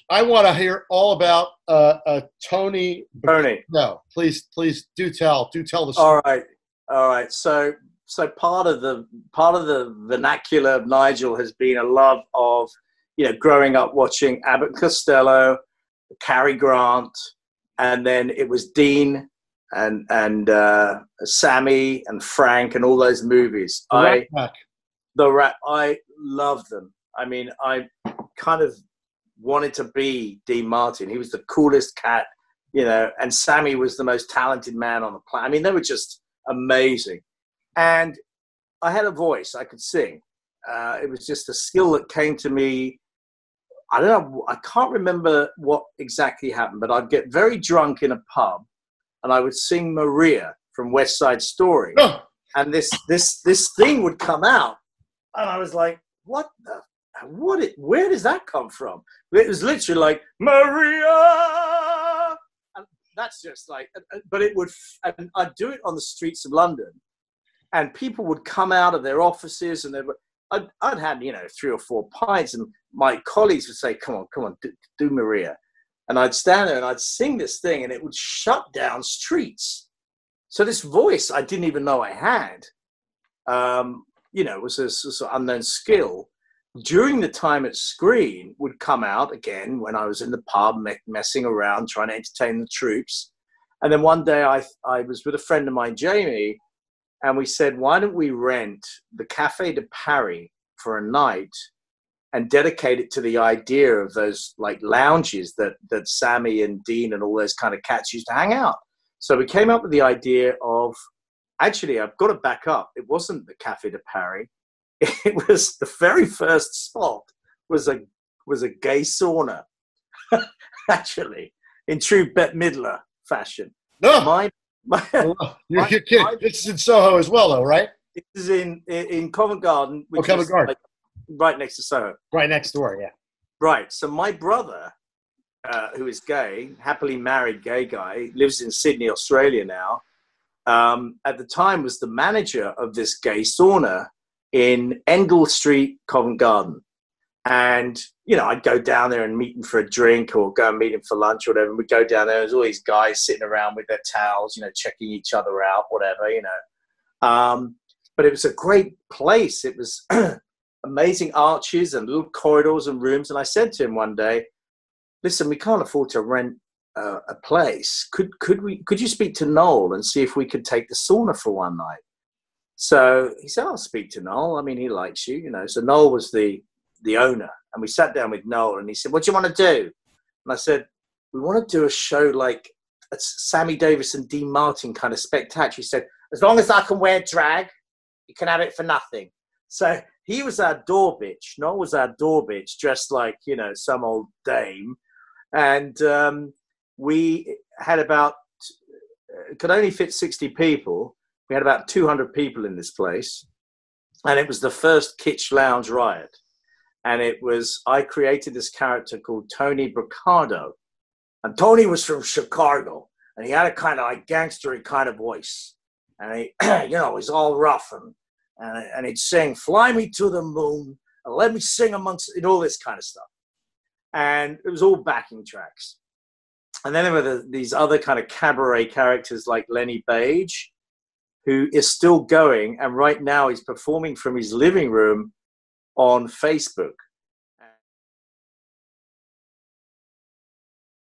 I want to hear all about Tony. Tony. No, please do tell the story. All right. So part of the vernacular of Nigel has been a love of, growing up watching Abbott and Costello, Cary Grant, and then it was Dean and Sammy and Frank and all those movies. I love them. I mean, I kind of wanted to be Dean Martin. He was the coolest cat, and Sammy was the most talented man on the planet. I mean, they were just amazing. And I had a voice. I could sing. It was just a skill that came to me. I don't know. I can't remember what exactly happened, but I'd get very drunk in a pub and I would sing Maria from West Side Story. Oh. And this thing would come out. And I was like, where does that come from? It was literally like, Maria. And that's just like, but and I'd do it on the streets of London. And people would come out of their offices and I'd had, 3 or 4 pints, and my colleagues would say, come on, do Maria. And I'd stand there and I'd sing this thing and it would shut down streets. So this voice I didn't even know I had, was a sort of unknown skill. During the time at screen would come out again when I was in the pub messing around, trying to entertain the troops. And then one day I was with a friend of mine, Jamie, and we said, why don't we rent the Café de Paris for a night and dedicate it to the idea of those like lounges that Sammy and Dean and all those kind of cats used to hang out. So we came up with the idea of, actually, I've got to back up. It wasn't the Café de Paris. It was the very first spot was a gay sauna, actually, in true Bette Midler fashion. No. You're kidding. This is in Soho as well, though, right? This is in Covent Garden, which Covent is Garden. like right next to Soho. Right next door, yeah. Right. So my brother, who is gay, happily married gay guy, lives in Sydney, Australia now, at the time was the manager of this gay sauna in Endell Street, Covent Garden. And, I'd go down there and meet him for a drink or go and meet him for lunch or whatever. And we'd go down there. There's all these guys sitting around with their towels, checking each other out, whatever, But it was a great place. It was amazing arches and little corridors and rooms. And I said to him one day, listen, we can't afford to rent a place. Could you speak to Noel and see if we could take the sauna for one night? So he said, I'll speak to Noel. I mean, he likes you, So Noel was the owner. And we sat down with Noel and he said, what do you want to do? And I said, we want to do a show like a Sammy Davis and Dean Martin kind of spectacular. He said, as long as I can wear drag, you can have it for nothing. So he was our door bitch. Noel was our door bitch, dressed like, some old dame. And we had could only fit 60 people. We had about 200 people in this place. And it was the first Kitsch Lounge riot. And I created this character called Tony Bricado. And Tony was from Chicago. And he had a kind of like gangstery kind of voice. And he, he's all rough. And he'd sing, fly me to the moon, and let me sing amongst it, all this kind of stuff. And it was all backing tracks. And then there were these other kind of cabaret characters like Lenny Page, who is still going. And right now he's performing from his living room on Facebook.